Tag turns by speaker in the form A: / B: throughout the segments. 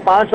A: 5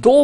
B: 2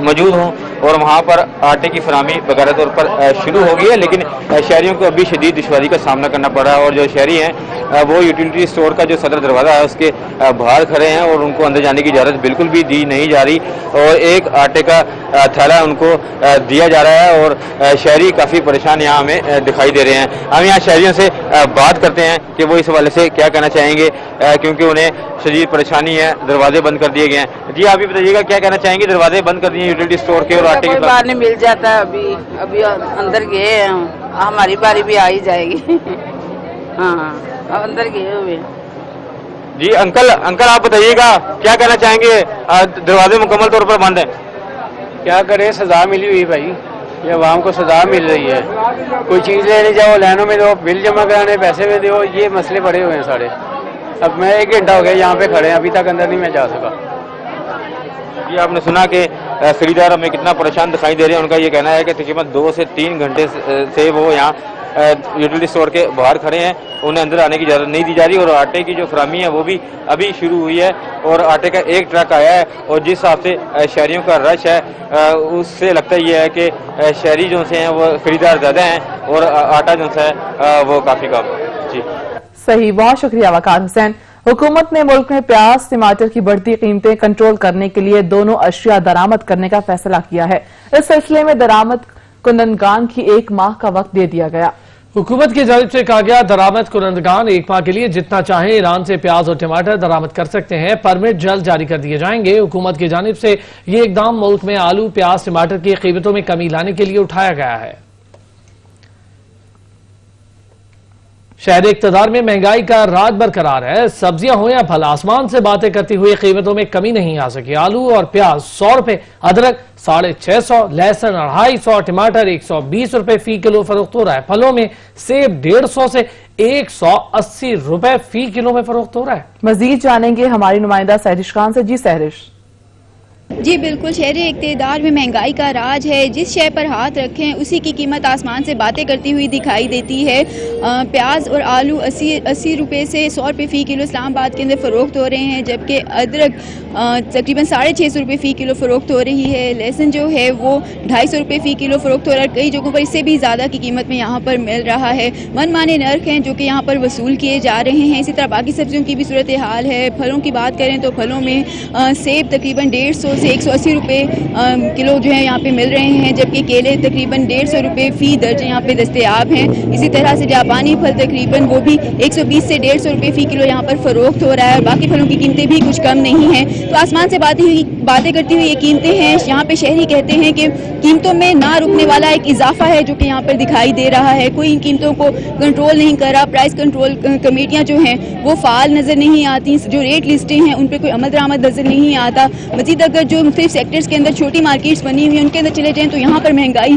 C: موجود ہوں اور وہاں پر آٹے کی فراہمی باقاعدہ طور پر شروع ہو گئی ہے، لیکن شہریوں کو ابھی شدید دشواری کا سامنا کرنا پڑ رہا ہے، اور جو شہری ہیں وہ یوٹیلیٹی اسٹور کا جو صدر دروازہ ہے اس کے باہر کھڑے ہیں اور ان کو اندر جانے کی اجازت بالکل بھی دی نہیں جا رہی، اور ایک آٹے کا تھیلا ان کو دیا جا رہا ہے، اور شہری کافی پریشان یہاں ہمیں دکھائی دے رہے ہیں۔ ہم یہاں شہریوں سے بات کرتے ہیں کہ وہ اس حوالے سے کیا کہنا چاہیں گے، کیونکہ انہیں شدید پریشانی ہے، دروازے بند کر دیے گئے ہیں۔ جی آپ بھی بتائیے گا کیا کہنا چاہیں گے، دروازے بند کر دیے ہیں یوٹیلیٹی اسٹور کے اور آٹے
D: کوئی بار نہیں مل جاتا ہے، ابھی اندر گئے ہیں، ہماری باری بھی آ ہی جائے گی۔ ہاں اندر گئے ہوئے۔
C: جی انکل آپ بتائیے گا کیا کہنا چاہیں گے، دروازے مکمل طور پر بند ہیں؟
E: کیا کریں، سزا ملی ہوئی بھائی، یہ عوام کو سزا مل رہی ہے۔ کوئی چیز لینے جاؤ لائنوں میں دو، بل جمع کرانے پیسے میں دو، یہ مسئلے بڑے ہوئے ہیں سارے۔ اب میں 1 گھنٹہ ہو گیا یہاں پہ کھڑے ہیں، ابھی تک اندر نہیں میں جا سکا۔
C: جی آپ نے سنا کہ خریدار ہمیں کتنا پریشان دکھائی دے رہے ہیں، ان کا یہ کہنا ہے کہ تقریباً 2 سے 3 گھنٹے سے وہ یہاں یوٹیلیٹی اسٹور کے باہر کھڑے ہیں، انہیں اندر آنے کی اجازت نہیں دی جا رہی، اور آٹے کی جو فراہمی ہے وہ بھی ابھی شروع ہوئی ہے، اور آٹے کا ایک ٹرک آیا ہے، اور جس حساب سے شہریوں کا رش ہے اس سے لگتا یہ ہے کہ شہری جو سے ہیں وہ خریدار زیادہ ہیں اور آٹا جو ہے وہ کافی کم۔ جی
F: صحیح، بہت شکریہ وقار حسین۔ حکومت نے ملک میں پیاز ٹماٹر کی بڑھتی قیمتیں کنٹرول کرنے کے لیے دونوں اشیاء درآمد کرنے کا فیصلہ کیا ہے۔ اس سلسلے میں درآمد کنندگان کی 1 ماہ کا وقت دے دیا گیا۔
B: حکومت کی جانب سے کہا گیا درآمد کنندگان 1 ماہ کے لیے جتنا چاہیں ایران سے پیاز اور ٹماٹر درآمد کر سکتے ہیں، پرمٹ جلد جاری کر دیے جائیں گے۔ حکومت کی جانب سے یہ اقدام ملک میں آلو پیاز ٹماٹر کی قیمتوں میں کمی لانے کے لیے اٹھایا گیا ہے۔ شہر اقتدار میں مہنگائی کا راج برقرار ہے، سبزیاں ہوں یا پھل آسمان سے باتیں کرتی ہوئی قیمتوں میں کمی نہیں آ سکی۔ آلو اور پیاز 100 روپے، ادرک 650، لہسن 250، ٹماٹر 120 روپے فی کلو فروخت ہو رہا ہے۔ پھلوں میں سیب 150 سے 180 روپے فی کلو میں فروخت ہو رہا ہے۔
F: مزید جانیں گے ہماری نمائندہ سہرش خان سے۔ جی سہرش۔
G: جی بالکل، شہر اقتدار میں مہنگائی کا راج ہے، جس شے پر ہاتھ رکھیں اسی کی قیمت آسمان سے باتیں کرتی ہوئی دکھائی دیتی ہے۔ پیاز اور آلو 80 روپے سے 100 روپے فی کلو اسلام آباد کے اندر فروخت ہو رہے ہیں، جبکہ ادرک تقریباً 650 روپے فی کلو فروخت ہو رہی ہے۔ لہسن جو ہے وہ 250 روپے فی کلو فروخت ہو رہا ہے، کئی جگہوں پر اس سے بھی زیادہ کی قیمت میں یہاں پر مل رہا ہے۔ من مانے نرخ ہیں جو کہ یہاں پر وصول کیے جا رہے ہیں۔ اسی طرح باقی سبزیوں کی بھی صورتحال ہے۔ پھلوں کی بات کریں تو پھلوں میں سیب تقریباً 150 سے 180 روپے کلو جو ہے یہاں پہ مل رہے ہیں، جبکہ کیلے تقریباً 150 روپے فی درجن یہاں پہ دستیاب ہیں۔ اسی طرح سے جاپانی پھل تقریباً وہ بھی 120 سے 150 روپے فی کلو یہاں پر فروخت ہو رہا ہے۔ باقی پھلوں کی قیمتیں بھی کچھ کم نہیں ہیں، تو آسمان سے باتیں کرتی ہوئی یہ قیمتیں ہیں۔ یہاں پہ شہری کہتے ہیں کہ قیمتوں میں نہ رکنے والا ایک اضافہ ہے جو کہ یہاں پر دکھائی دے رہا ہے، کوئی ان قیمتوں کو کنٹرول نہیں کر رہا۔ پرائس کنٹرول کمیٹیاں جو ہیں وہ فعال نظر نہیں آتی، جو ریٹ لسٹیں ہیں ان پہ کوئی عمل درآمد نظر نہیں آتا۔ مزید اگر جو مختلف سیکٹرز کے اندر چھوٹی مارکیٹس بنی ہوئی ہیں ان کے اندر چلے جائیں تو یہاں پر مہنگائی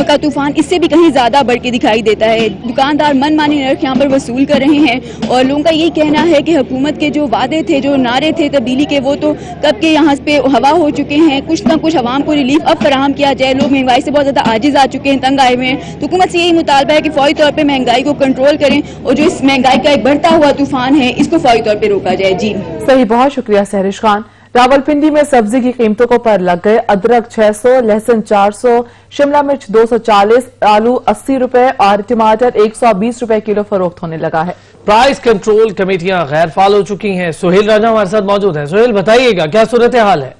G: کا طوفان اس سے بھی کہیں زیادہ بڑھ کے دکھائی دیتا ہے۔ دکاندار من مانی نرخ یہاں پر وصول کر رہے ہیں، اور لوگوں کا یہی کہنا ہے کہ حکومت کے جو وعدے تھے، جو نعرے تھے تبدیلی کے، وہ تو کب کے یہاں پہ ہوا ہو چکے ہیں۔ کچھ نہ کچھ عوام کو ریلیف اب فراہم کیا جائے، لوگ مہنگائی سے بہت زیادہ عاجز آ چکے ہیں، تنگ آئے ہوئے ہیں۔ تو حکومت سے یہی مطالبہ ہے کہ فوری طور پہ مہنگائی کو کنٹرول کریں، اور جو اس مہنگائی کا ایک بڑھتا ہوا طوفان ہے اس کو فوری طور پہ روکا جائے۔ جی
F: صحیح، بہت شکریہ سہرش خان۔ راولپنڈی میں سبزی کی قیمتوں کو پر لگ گئے، ادرک 600، لہسن 400، شملہ مرچ 240، آلو 80 روپے اور ٹماٹر 120 روپے کلو فروخت ہونے لگا ہے۔
B: پرائس کنٹرول کمیٹیاں غیر فعال ہو چکی ہیں۔ سہیل راجہ ہمارے ساتھ موجود ہیں۔ سہیل بتائیے گا کیا صورتحال ہے؟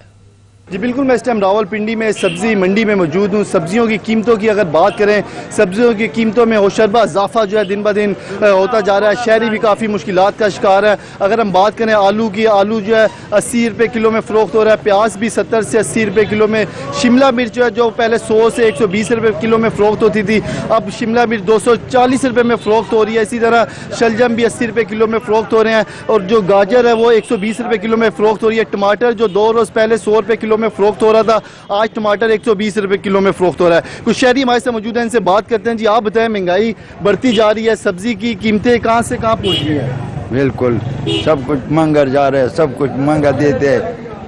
H: جی بالکل، میں اس ٹائم راولپنڈی میں سبزی منڈی میں موجود ہوں۔ سبزیوں کی قیمتوں کی اگر بات کریں، سبزیوں کی قیمتوں میں ہوشربہ اضافہ جو ہے دن بہ دن ہوتا جا رہا ہے، شہری بھی کافی مشکلات کا شکار ہے۔ اگر ہم بات کریں آلو کی، آلو جو ہے 80 روپے کلو میں فروخت ہو رہا ہے، پیاز بھی 70 سے 80 روپے کلو میں، شملہ مرچ جو ہے جو پہلے 100 سے 120 روپے کلو میں فروخت ہوتی تھی، اب شملہ مرچ 240 روپے میں فروخت ہو رہی ہے۔ اسی طرح شلجم بھی 80 روپے کلو میں فروخت ہو رہے ہیں، اور جو گاجر ہے وہ 120 روپے کلو میں فروخت ہو رہی ہے۔ ٹماٹر جو 2 روز پہلے 100 روپے کلو میں فروخت ہو رہا تھا، آج ٹماٹر 120 روپے کلو میں فروخت ہو رہا ہے۔ کچھ شہری ہمارے سے موجود ہیں، ان سے بات کرتے ہیں۔ جی آپ بتائیں، مہنگائی بڑھتی جا رہی ہے، سبزی کی قیمتیں کہاں سے کہاں پہنچ گئی ہیں؟
I: بالکل سب کچھ مہنگا جا رہا ہے، سب کچھ مہنگا دیتے،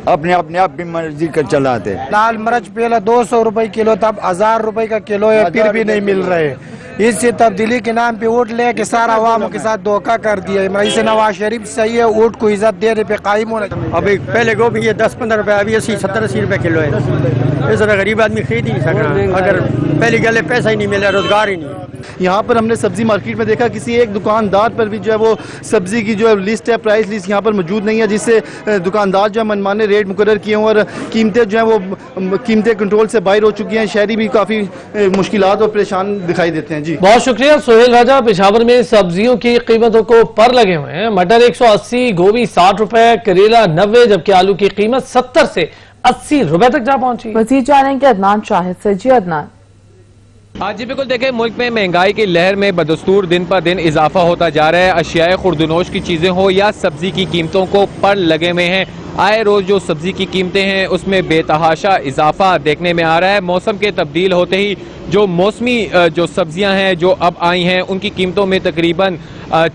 I: اپنے آپ بھی مرضی کر چلاتے۔
E: لال مرچ پہلے 200 روپے کلو، تب 1000 روپے کا کلو ہے، پھر بھی نہیں مل رہے۔ اس سے تبدیلی کے نام پہ ووٹ لے کے سارا عوام کے ساتھ دھوکہ کر دیا ہے۔ رئیس نواز شریف صحیح ہے، ووٹ کو عزت دینے پہ قائم ہونا۔
J: ابھی پہلے گوبھی یہ 10-15 روپے، ابھی 80-70-80 روپے کلو ہے۔
E: اس طرح غریب آدمی خرید ہی نہیں سک رہا. اگر پہلی گل پیسہ ہی نہیں ملا, روزگار ہی نہیں.
H: یہاں پر ہم نے سبزی مارکیٹ میں دیکھا کسی ایک دکاندار پر بھی جو ہے وہ سبزی کی جو لسٹ ہے, پرائس لسٹ یہاں پر موجود نہیں ہے, جس سے دکاندار جو ہے منمانے ریٹ مقرر کیے ہوں اور قیمتیں جو ہیں وہ قیمتیں کنٹرول سے باہر ہو چکی ہیں. شہری بھی کافی مشکلات اور پریشان دکھائی دیتے ہیں. جی
B: بہت شکریہ سہیل راجہ. پشاور میں سبزیوں کی قیمتوں کو پر لگے ہوئے ہیں. مٹر 180, گوبھی 60 روپے, کریلا 90, جبکہ آلو کی قیمت 70 سے 80 روپے تک جا پہنچی.
F: مزید جانیں گے عدنان شاہد سے. جی عدنان.
J: ہاں جی بالکل, دیکھیں ملک میں مہنگائی کی لہر میں بدستور دن پر دن اضافہ ہوتا جا رہا ہے. اشیاء خوردنوش کی چیزیں ہو یا سبزی کی قیمتوں کو پر لگے ہوئے ہیں. آئے روز جو سبزی کی قیمتیں ہیں اس میں بے تحاشا اضافہ دیکھنے میں آ رہا ہے. موسم کے تبدیل ہوتے ہی جو موسمی جو سبزیاں ہیں جو اب آئی ہیں ان کی قیمتوں میں تقریباً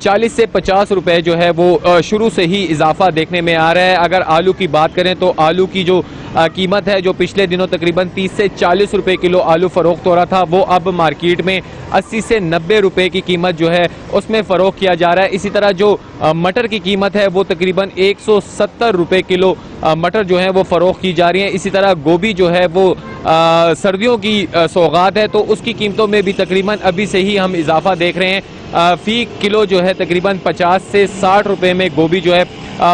J: 40 سے 50 روپے جو ہے وہ شروع سے ہی اضافہ دیکھنے میں آ رہا ہے. اگر آلو کی بات کریں تو آلو کی جو قیمت ہے جو پچھلے دنوں تقریباً 30 سے 40 روپے کلو آلو فروخت ہو رہا تھا, وہ اب مارکیٹ میں 80 سے 90 روپے کی قیمت جو ہے اس میں فروخت کیا جا رہا ہے. اسی طرح جو مٹر کی قیمت ہے وہ تقریباً 170 روپے کلو مٹر جو ہے وہ فروخت کی جا رہی ہیں. اسی طرح گوبھی جو ہے وہ سردیوں کی سوغات ہے تو اس کی قیمتوں میں بھی تقریباً ابھی سے ہی ہم اضافہ دیکھ رہے ہیں. فی کلو جو ہے تقریباً 50 سے 60 روپے میں گوبھی جو ہے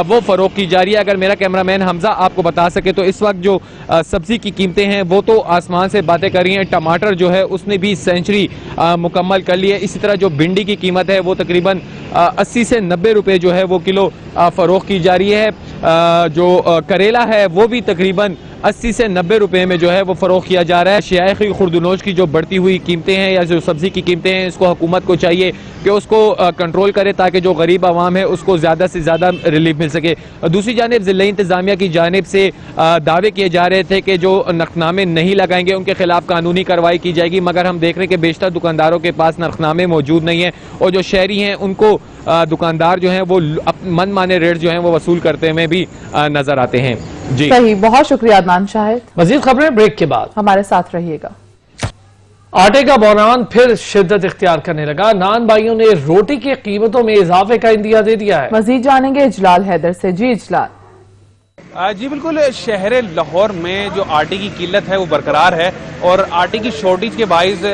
J: وہ فروخت کی جا رہی ہے. اگر میرا کیمرامین حمزہ آپ کو بتا سکے تو اس وقت جو سبزی کی قیمتیں ہیں وہ تو آسمان سے باتیں کر رہی ہیں. ٹماٹر جو ہے اس نے بھی سینچری مکمل کر لی ہے. اسی طرح جو بھنڈی کی قیمت ہے وہ تقریباً 80 سے 90 روپے جو ہے وہ کلو فروخت کی جا رہی ہے. جو کریلا ہے وہ بھی تقریباً 80 سے 90 روپے میں جو ہے وہ فروخت کیا جا رہا ہے. اشیاء خوردنوش کی جو بڑھتی ہوئی قیمتیں ہیں یا جو سبزی کی قیمتیں ہیں اس کو حکومت کو چاہیے کہ اس کو کنٹرول کرے تاکہ جو غریب عوام ہے اس کو زیادہ سے زیادہ ریلیف مل سکے. دوسری جانب ضلع انتظامیہ کی جانب سے دعوے کیے جا رہے تھے کہ جو نرخنامے نہیں لگائیں گے ان کے خلاف قانونی کارروائی کی جائے گی, مگر ہم دیکھ رہے ہیں کہ بیشتر دکانداروں کے پاس نرخنامے موجود نہیں ہیں اور جو شہری ہیں ان کو دکاندار جو ہیں وہ من مانے ریٹ جو ہیں وہ وصول کرتے ہوئے بھی نظر آتے ہیں. جی
F: صحیح, بہت شکریہ عدنان شاہد.
B: مزید خبریں بریک کے بعد.
F: ہمارے ساتھ رہیے گا.
B: آٹے کا بحران پھر شدت اختیار کرنے لگا. نان بھائیوں نے روٹی کی قیمتوں میں اضافے کا اندیا دے دیا ہے.
F: مزید جانیں گے اجلال حیدر سے. جی اجلال.
K: جی بالکل, شہر لاہور میں جو آٹے کی قلت ہے وہ برقرار ہے اور آٹے کی شارٹیج کے باعث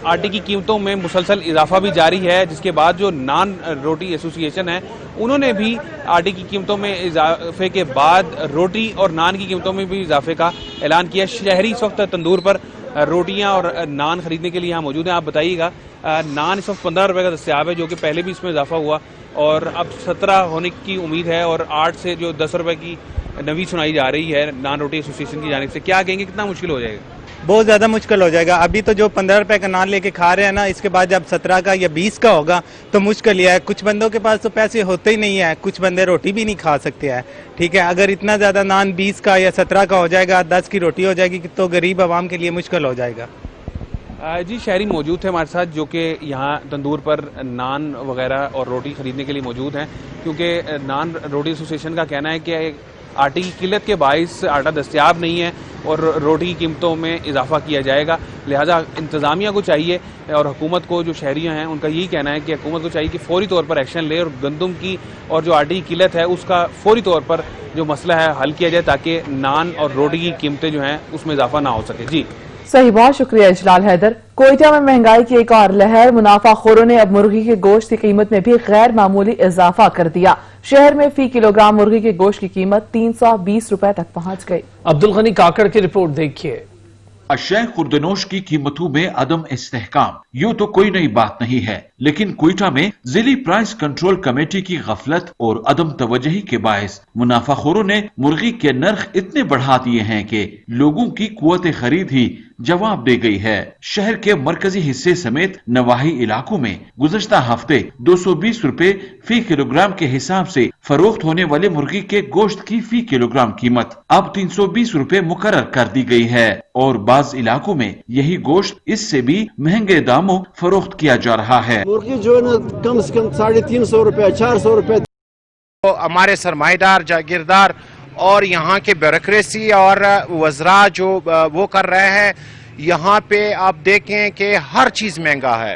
K: آٹے کی قیمتوں میں مسلسل اضافہ بھی جاری ہے, جس کے بعد جو نان روٹی ایسوسی ایشن ہے انہوں نے بھی آٹے کی قیمتوں میں اضافے کے بعد روٹی اور نان کی قیمتوں میں بھی اضافے کا اعلان کیا. شہری اس وقت تندور پر روٹیاں اور نان خریدنے کے لیے یہاں موجود ہیں. آپ بتائیے گا, نان اس وقت 15 روپے کا دستیاب ہے جو کہ پہلے بھی اس میں اضافہ ہوا اور اب 17 ہونے کی امید ہے اور 8 سے جو 10 روپے کی نوی سنائی جا رہی ہے نان روٹی ایسوسی ایشن کی جانب سے. کیا کہیں گے, کتنا مشکل ہو جائے گا؟
L: بہت زیادہ مشکل ہو جائے گا. ابھی تو جو 15 روپے کا نان لے کے کھا رہے ہیں نا, اس کے بعد جب 17 کا یا 20 کا ہوگا تو مشکل ہی ہے. کچھ بندوں کے پاس تو پیسے ہوتے ہی نہیں ہے, کچھ بندے روٹی بھی نہیں کھا سکتے ہیں. ٹھیک ہے, اگر اتنا زیادہ نان 20 کا یا 17 کا ہو جائے گا, 10 کی روٹی ہو جائے گی تو غریب عوام کے لیے مشکل ہو جائے گا.
K: جی شہری موجود تھے ہمارے ساتھ جو کہ یہاں تندور پر نان وغیرہ اور روٹی خریدنے کے لیے موجود ہیں, کیونکہ نان روٹی ایسوسی ایشن کا کہنا ہے کہ آٹے کی قلت کے باعث آٹا دستیاب نہیں ہے اور روٹی کی قیمتوں میں اضافہ کیا جائے گا. لہٰذا انتظامیہ کو چاہیے اور حکومت کو, جو شہریوں ہیں ان کا یہی کہنا ہے کہ حکومت کو چاہیے کہ فوری طور پر ایکشن لے اور گندم کی اور جو آٹے کی قلت ہے اس کا فوری طور پر جو مسئلہ ہے حل کیا جائے تاکہ نان اور روٹی کی قیمتیں جو ہیں اس میں اضافہ نہ ہو سکے. جی
F: صحیح, بہت شکریہ اجلال حیدر. کوئٹہ میں مہنگائی کی ایک اور لہر. منافع خوروں نے اب مرغی کے گوشت کی قیمت میں بھی غیر معمولی اضافہ کر دیا. شہر میں فی کلو گرام مرغی کے گوشت کی قیمت 320 روپے تک پہنچ گئی.
B: عبدالغنی کاکڑ کی رپورٹ دیکھیے.
M: اشیاء خوردنوش کی قیمتوں میں عدم استحکام یوں تو کوئی نئی بات نہیں ہے, لیکن کوئٹہ میں ضلعی پرائس کنٹرول کمیٹی کی غفلت اور عدم توجہی کے باعث منافع خوروں نے مرغی کے نرخ اتنے بڑھا دیے ہیں کہ لوگوں کی قوت خرید ہی جواب دے گئی ہے. شہر کے مرکزی حصے سمیت نواحی علاقوں میں گزشتہ ہفتے 220 روپے فی کلو گرام کے حساب سے فروخت ہونے والے مرغی کے گوشت کی فی کلو گرام قیمت اب 320 روپے مقرر کر دی گئی ہے اور بعض علاقوں میں یہی گوشت اس سے بھی مہنگے داموں فروخت کیا جا رہا ہے.
N: مرغی جو ہے کم سے کم 350 روپے 400 روپے.
O: ہمارے سرمایہ دار جاگیردار اور یہاں کے بیوروکریسی اور وزراء جو وہ کر رہے ہیں, یہاں پہ آپ دیکھیں کہ ہر چیز مہنگا ہے.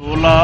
P: 16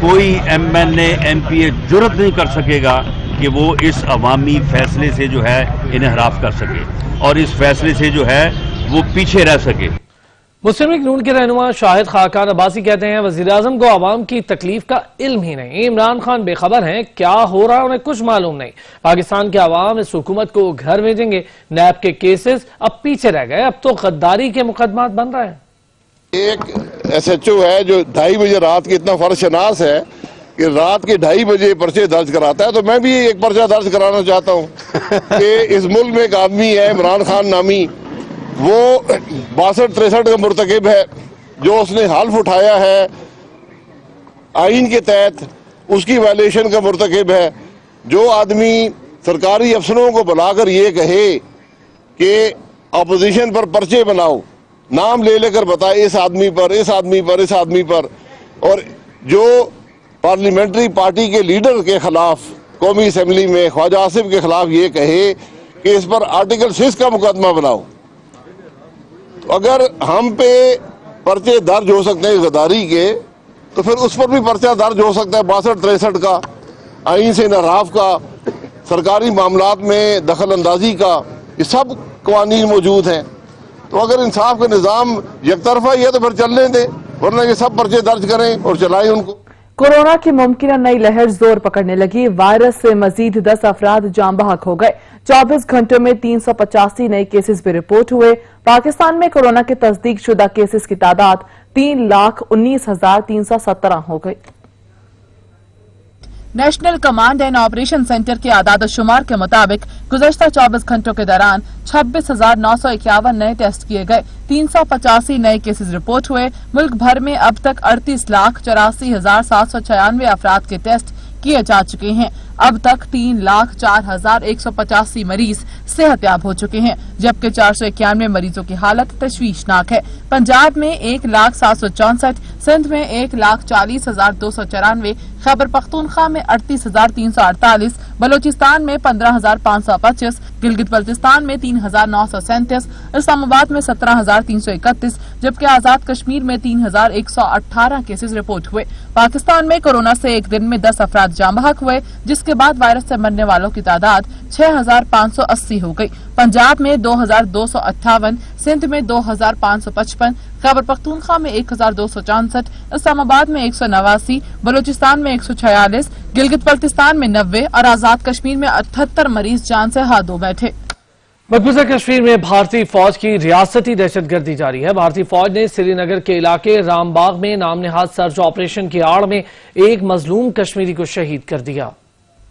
P: کوئی MNA MPA جرت نہیں کر سکے گا کہ وہ اس عوامی فیصلے سے جو ہے انحراف کر سکے اور اس فیصلے سے جو ہے وہ پیچھے رہ سکے۔
B: مسلم لیگ نون کے رہنما شاہد خاقان عباسی کہتے ہیں وزیراعظم کو عوام کی تکلیف کا علم ہی نہیں، عمران خان بے خبر ہیں، کیا ہو رہا انہیں کچھ معلوم نہیں۔ پاکستان کے عوام اس حکومت کو گھر بھیجیں گے۔ نیب کے کیسز اب پیچھے رہ گئے، اب تو غداری کے مقدمات بن رہے ہیں۔
A: ایک SHO ہے جو 2:30 بجے رات کی اتنا فرض شناس ہے کہ رات کے 2:30 بجے پرچے درج کراتا ہے، تو میں بھی ایک پرچہ درج کرانا چاہتا ہوں کہ اس ملک میں ایک آدمی ہے عمران خان نامی، وہ 62-63 کا مرتکب ہے، جو اس نے حلف اٹھایا ہے آئین کے تحت اس کی وائلیشن کا مرتکب ہے۔ جو آدمی سرکاری افسروں کو بلا کر یہ کہے کہ اپوزیشن پر پرچے بناؤ، نام لے کر بتائے اس آدمی پر، اس آدمی پر، اس آدمی پر، اور جو پارلیمنٹری پارٹی کے لیڈر کے خلاف قومی اسمبلی میں خواجہ آصف کے خلاف یہ کہے کہ اس پر آرٹیکل 6 کا مقدمہ بناؤ، اگر ہم پہ پرچے درج ہو سکتے ہیں غداری کے، تو پھر اس پر بھی پرچہ درج ہو سکتا ہے 62-63 کا، آئین سے انحراف کا، سرکاری معاملات میں دخل اندازی کا، یہ سب قوانین موجود ہیں۔ تو اگر انصاف کا نظام یک طرفہ ہی ہے تو پھر چلنے دیں، ورنہ یہ سب پرچے درج کریں اور چلائیں ان کو۔
F: کورونا کی ممکنہ نئی لہر زور پکڑنے لگی، وائرس سے مزید 10 افراد جاں بحق ہو گئے۔ 24 گھنٹوں میں 385 نئے کیسز بھی رپورٹ ہوئے۔ پاکستان میں کورونا کے تصدیق شدہ کیسز کی تعداد 3,19,317 ہو گئی۔ National command and operation centre کے اعداد و شمار کے مطابق گزشتہ 24 گھنٹوں کے دوران 26,951 نئے ٹیسٹ کیے گئے، 385 نئے کیسز رپورٹ ہوئے۔ ملک بھر میں اب تک 38,84,796 افراد کے ٹیسٹ کیے جا چکے ہیں۔ اب تک 3,04,185 مریض صحت یاب ہو چکے ہیں، جبکہ 491 مریضوں کی حالت تشویشناک ہے۔ پنجاب میں 1,0764، سندھ میں 1,40,294، خیبر پختونخوا میں 38,348، بلوچستان میں 15,525، گلگت بلتستان میں 3,937، اسلام آباد میں 17,331، جبکہ آزاد کشمیر میں 3,118 کیسز رپورٹ ہوئے۔ پاکستان میں کورونا سے ایک دن میں 10 افراد جاں بحق ہوئے، جس کے بعد وائرس سے مرنے والوں کی تعداد 6,580 ہو گئی۔ پنجاب میں 2,258، سندھ میں 2,555، خیبر پختونخوا میں 1,264، اسلام آباد میں 189، بلوچستان میں 146، گلگت بلتستان میں 90 اور آزاد کشمیر میں 78 مریض جان سے ہاتھ دھو بیٹھے۔
B: مقبوضہ کشمیر میں بھارتی فوج کی ریاستی دہشت گردی جاری ہے۔ بھارتی فوج نے سری نگر کے علاقے رام باغ میں نام نہاد سرچ آپریشن کی آڑ میں ایک مظلوم کشمیری کو شہید کر دیا۔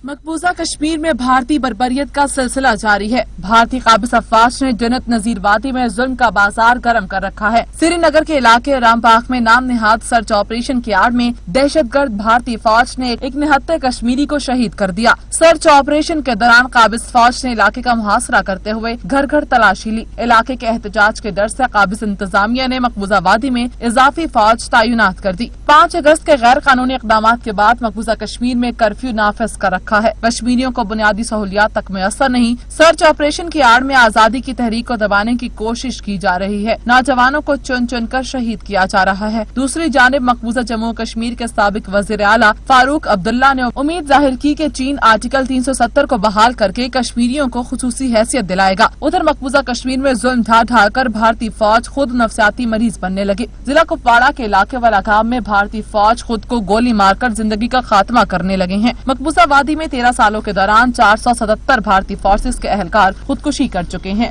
F: مقبوضہ کشمیر میں بھارتی بربریت کا سلسلہ جاری ہے۔ بھارتی قابض افواج نے جنت نذیر وادی میں ظلم کا بازار گرم کر رکھا ہے۔ سری نگر کے علاقے رام باغ میں نام نہاد سرچ آپریشن کی آڑ میں دہشت گرد بھارتی فوج نے ایک 69 کشمیری کو شہید کر دیا۔ سرچ آپریشن کے دوران قابض فوج نے علاقے کا محاصرہ کرتے ہوئے گھر گھر تلاشی لی۔ علاقے کے احتجاج کے ڈر سے قابض انتظامیہ نے مقبوضہ وادی میں اضافی فوج تعینات کر دی۔ 5 اگست کے غیر قانونی اقدامات کے بعد مقبوضہ کشمیر میں کرفیو نافذ کر رکھا ہے۔ کشمیریوں کو بنیادی سہولیات تک میسر نہیں۔ سرچ آپریشن کی آڑ میں آزادی کی تحریک کو دبانے کی کوشش کی جا رہی ہے۔ نوجوانوں کو چن چن کر شہید کیا جا رہا ہے۔ دوسری جانب مقبوضہ جموں کشمیر کے سابق وزیر اعلیٰ فاروق عبداللہ نے امید ظاہر کی کہ چین آرٹیکل 370 کو بحال کر کے کشمیریوں کو خصوصی حیثیت دلائے گا۔ ادھر مقبوضہ کشمیر میں ظلم ڈھا ڈھا کر بھارتی فوج خود نفسیاتی مریض بننے لگی۔ ضلع کپواڑہ کے علاقے والا گاؤں میں بھارتی فوج خود کو گولی مار کر زندگی کا خاتمہ کرنے لگے ہیں۔ مقبوضہ وادی میں 13 سالوں کے دوران 477 بھارتی فورسز کے اہلکار خودکشی کر چکے ہیں۔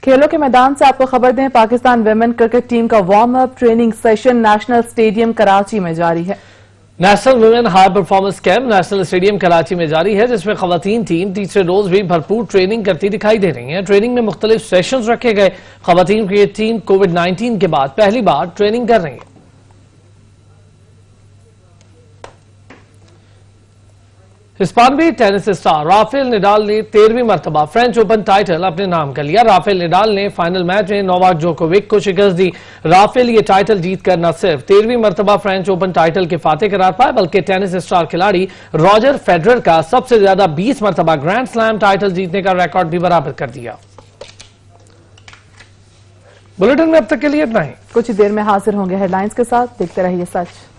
F: کھیلوں کے میدان سے آپ کو خبر دیں، پاکستان ویمن کرکٹ ٹیم کا warm up training session national stadium Karachi میں جاری ہے۔
B: National women high performance camp national stadium Karachi میں جاری ہے، جس میں خواتین ٹیم تیسرے روز بھی بھرپور ٹریننگ کرتی دکھائی دے رہی ہیں۔ ٹریننگ میں مختلف سیشنز رکھے گئے۔ خواتین کی ٹیم کووڈ-19 کے بعد پہلی بار ٹریننگ کر رہی ہیں۔ ہسپانوی ٹینس اسٹار رافیل نڈال نے 13ویں مرتبہ فرینچ اوپن ٹائٹل اپنے نام کر لیا۔ رافیل نڈال نے فائنل میچ میں نوواک جوکووک کو شکست دی۔ رافیل یہ ٹائٹل جیت کر نہ صرف 13ویں مرتبہ فرینچ اوپن ٹائٹل کے فاتح قرار پائے، بلکہ ٹینس اسٹار کھلاڑی راجر فیڈرر کا سب سے زیادہ 20 مرتبہ گرینڈ سلام ٹائٹل جیتنے کا ریکارڈ بھی برابر کر دیا۔ بلیٹن میں اب تک کے لیے اتنا ہی۔
F: کچھ دیر میں حاضر ہوں گے ہیڈ لائنز کے ساتھ، دیکھتے رہیے سچ۔